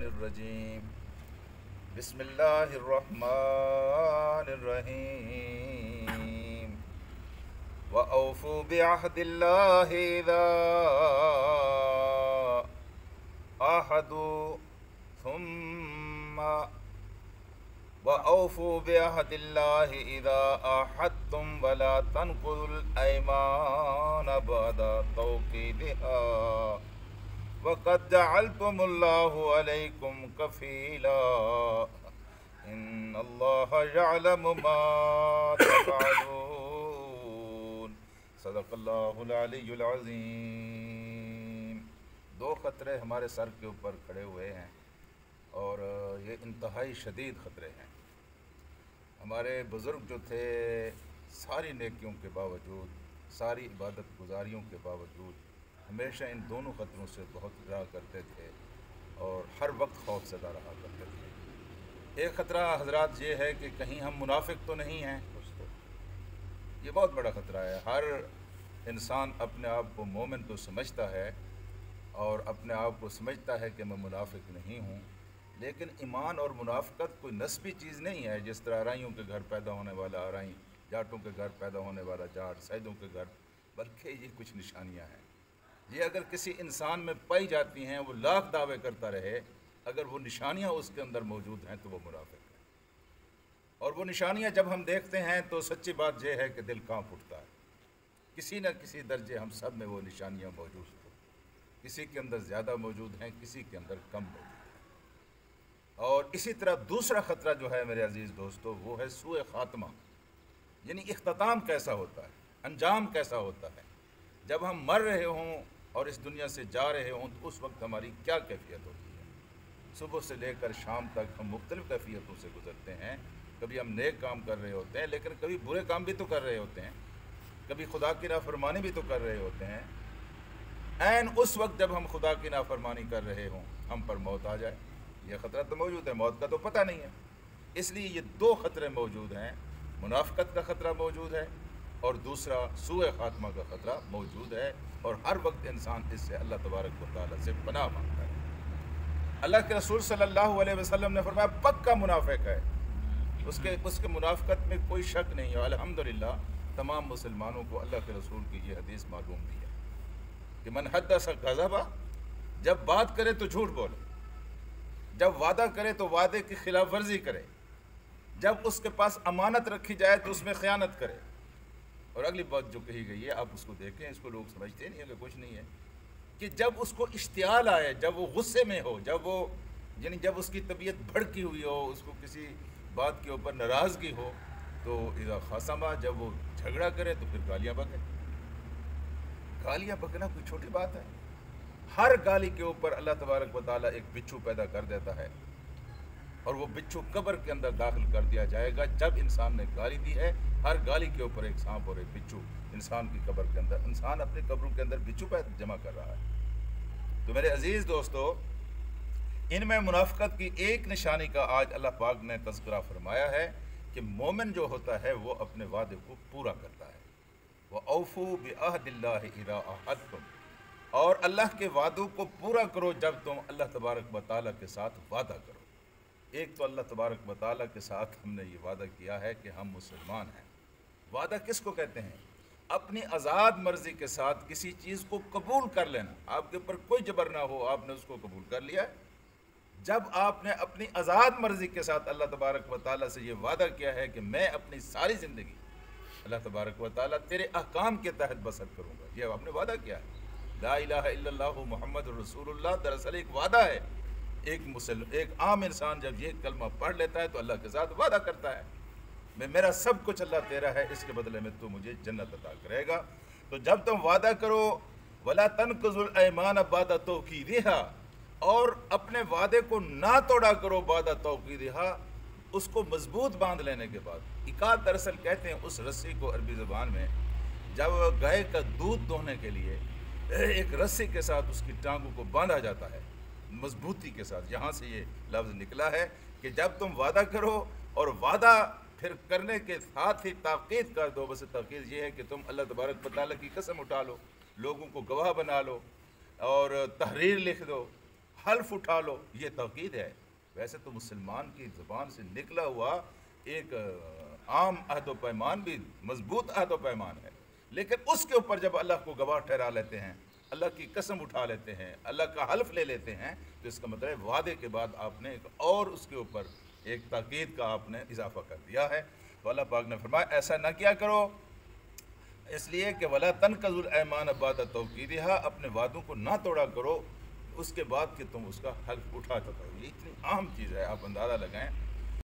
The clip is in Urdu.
الرجیم بسم اللہ الرحمن الرحیم وَأَوْفُوا بِعَهْدِ اللَّهِ إِذَا عَاهَدُوا ثُمَّ وَأَوْفُوا بِعَهْدِ اللَّهِ إِذَا عَاهَدتُّمْ وَلَا تَنقُضُوا الْأَيْمَانَ بَعْدَ تَوْكِيدِهَا وَقَدْ جَعَلْتُمُ اللَّهُ عَلَيْكُمْ كَفِيلًا إِنَّ اللَّهَ يَعْلَمُ مَا تَفْعَلُونَ صدق اللہ العلی العظیم۔ دو خطرے ہمارے سر کے اوپر کھڑے ہوئے ہیں اور یہ انتہائی شدید خطرے ہیں۔ ہمارے بزرگ جو تھے ساری نیکیوں کے باوجود، ساری عبادت گزاریوں کے باوجود ہمیشہ ان دونوں خطروں سے بہت ڈرا کرتے تھے اور ہر وقت خوف زدہ رہا کرتے تھے۔ ایک خطرہ حضرات یہ ہے کہ کہیں ہم منافق تو نہیں ہیں، یہ بہت بڑا خطرہ ہے۔ ہر انسان اپنے آپ کو مومن تو سمجھتا ہے اور اپنے آپ کو سمجھتا ہے کہ میں منافق نہیں ہوں، لیکن ایمان اور منافقت کوئی نسبی چیز نہیں ہے، جس طرح آرائیوں کے گھر پیدا ہونے والا آرائی، جاٹوں کے گھر پیدا ہونے والا جاٹ، سیدوں کے گھر، بلکہ یہ کچھ نشانیاں ہیں۔ یہ اگر کسی انسان میں پائی جاتی ہیں، وہ لاکھ دعوے کرتا رہے، اگر وہ نشانیاں اس کے اندر موجود ہیں تو وہ منافق ہے۔ اور وہ نشانیاں جب ہم دیکھتے ہیں تو سچی بات یہ ہے کہ دل کانپ اٹھتا ہے۔ کسی نہ کسی درجے ہم سب میں وہ نشانیاں موجود ہیں، کسی کے اندر زیادہ موجود ہیں، کسی کے اندر کم موجود ہیں۔ اور اسی طرح دوسرا خطرہ جو ہے میرے عزیز دوستو، وہ ہے سوء خاتمہ، یعنی اختتام کیسا ہوتا ہے، انجام کیسا ہوتا ہے۔ جب ہم مر رہے ہوں اور اس دنیا سے جا رہے ہوں تو اس وقت ہماری کیا کیفیت ہوتی ہے۔ صبح سے لے کر شام تک ہم مختلف کیفیتوں سے گزرتے ہیں۔ کبھی ہم نیک کام کر رہے ہوتے ہیں، لیکن کبھی برے کام بھی تو کر رہے ہوتے ہیں، کبھی خدا کی نافرمانی بھی تو کر رہے ہوتے ہیں۔ عین اس وقت جب ہم خدا کی نافرمانی کر رہے ہوں ہم پر موت آ جائے، یہ خطرہ تو موجود ہے، موت کا تو پتہ نہیں ہے۔ اس لیے یہ دو خطرے موجود ہیں، منافقت کا خطرہ موجود ہے اور دوسرا سوء خاتمہ کا خطرہ موجود ہے، اور ہر وقت انسان اس سے اللہ تبارک و تعالیٰ سے پناہ مانگتا ہے۔ اللہ کے رسول صلی اللہ علیہ وسلم نے فرمایا پکا منافق ہے، اس کے منافقت میں کوئی شک نہیں ہے۔ الحمدللہ تمام مسلمانوں کو اللہ کے رسول کی یہ حدیث معلوم بھی ہے کہ من حدث کذب، جب بات کرے تو جھوٹ بولے، جب وعدہ کرے تو وعدے کی خلاف ورزی کرے، جب اس کے پاس امانت رکھی جائے تو اس میں خیانت کرے۔ اور اگلی بات جو کہی گئی ہے آپ اس کو دیکھیں، اس کو لوگ سمجھتے نہیں ہیں کہ کچھ نہیں ہے، کہ جب اس کو اشتعال آئے، جب وہ غصے میں ہو، جب اس کی طبیعت بھڑکی ہوئی ہو، اس کو کسی بات کے اوپر ناراضگی ہو، تو اذا خاصما، جب وہ جھگڑا کرے تو پھر گالیاں بکے۔ گالیاں بکنا کوئی چھوٹی بات ہے؟ ہر گالی کے اوپر اللہ تبارک و تعالیٰ ایک بچھو پیدا کر دیتا ہے، اور وہ بچھو قبر کے اندر داخل کر دیا جائے گا۔ جب انسان نے گالی دی ہے، ہر گالی کے اوپر ایک سانپ اور ایک بچھو انسان کی قبر کے اندر، انسان اپنی قبروں کے اندر بچھو پیدا جمع کر رہا ہے۔ تو میرے عزیز دوستو، ان میں منافقت کی ایک نشانی کا آج اللہ پاک نے تذکرہ فرمایا ہے کہ مومن جو ہوتا ہے وہ اپنے وعدے کو پورا کرتا ہے۔ وَأَوْفُوا بِعَهْدِ اللَّهِ إِذَا عَاهَدتُّمْ، اور اللہ کے وعدوں کو پورا کرو جب تم اللہ تبارک و تعالیٰ کے ساتھ وعدہ کرو۔ ایک تو اللہ تبارک و تعالیٰ کے ساتھ ہم نے یہ وعدہ کیا ہے کہ ہم مسلمان ہیں۔ وعدہ کس کو کہتے ہیں؟ اپنی آزاد مرضی کے ساتھ کسی چیز کو قبول کر لینا، آپ کے اوپر کوئی جبر نہ ہو، آپ نے اس کو قبول کر لیا۔ جب آپ نے اپنی آزاد مرضی کے ساتھ اللہ تبارک و تعالیٰ سے یہ وعدہ کیا ہے کہ میں اپنی ساری زندگی اللہ تبارک و تعالیٰ تیرے احکام کے تحت بسر کروں گا، یہ آپ نے وعدہ کیا ہے۔ لا الہ الا اللہ محمد رسول اللہ دراصل ایک وعدہ ہے۔ ایک عام انسان جب یہ کلمہ پڑھ لیتا ہے تو اللہ کے ساتھ وعدہ کرتا ہے، میرا سب کچھ اللہ تیرا ہے، اس کے بدلے میں تو مجھے جنت عطا کرے گا۔ تو جب تم وعدہ کرو وَلَا تَنْقُضُوا الْأَيْمَانَ بَعْدَ تَوْكِيدِهَا، اور اپنے وعدے کو نہ توڑا کرو بعد توقیدہا، اس کو مضبوط باندھ لینے کے بعد۔ اکاد دراصل کہتے ہیں اس رسی کو عربی زبان میں، جب گائے کا دودھ دوہنے کے لیے ایک رسی کے ساتھ اس کی ٹانگوں کو باندھا جاتا ہے مضبوطی کے ساتھ، یہاں سے یہ لفظ نکلا ہے کہ جب تم وعدہ کرو اور وعدہ پھر کرنے کے ساتھ ہی تاکید کر دو۔ بس تاکید یہ ہے کہ تم اللہ تبارک و تعالیٰ کی قسم اٹھا لو، لوگوں کو گواہ بنا لو اور تحریر لکھ دو، حلف اٹھا لو، یہ توقید ہے۔ ویسے تو مسلمان کی زبان سے نکلا ہوا ایک عام عہد و پیمان بھی مضبوط عہد و پیمان ہے، لیکن اس کے اوپر جب اللہ کو گواہ ٹھہرا لیتے ہیں، اللہ کی قسم اٹھا لیتے ہیں، اللہ کا حلف لے لیتے ہیں، تو اس کا مطلب ہے وعدے کے بعد آپ نے ایک اور اس کے اوپر ایک تاکید کا آپ نے اضافہ کر دیا ہے۔ تو اللہ پاک نے فرمایا ایسا نہ کیا کرو، اس لیے کہ وَلَا تَنْقَضُوا الْأَيْمَانَ بَعْدَ تَوْكِيدِهَا، اپنے وعدوں کو نہ توڑا کرو اس کے بعد کہ تم اس کا حلف اٹھا چکے ہو۔ یہ اتنی عام چیز ہے، آپ اندازہ لگائیں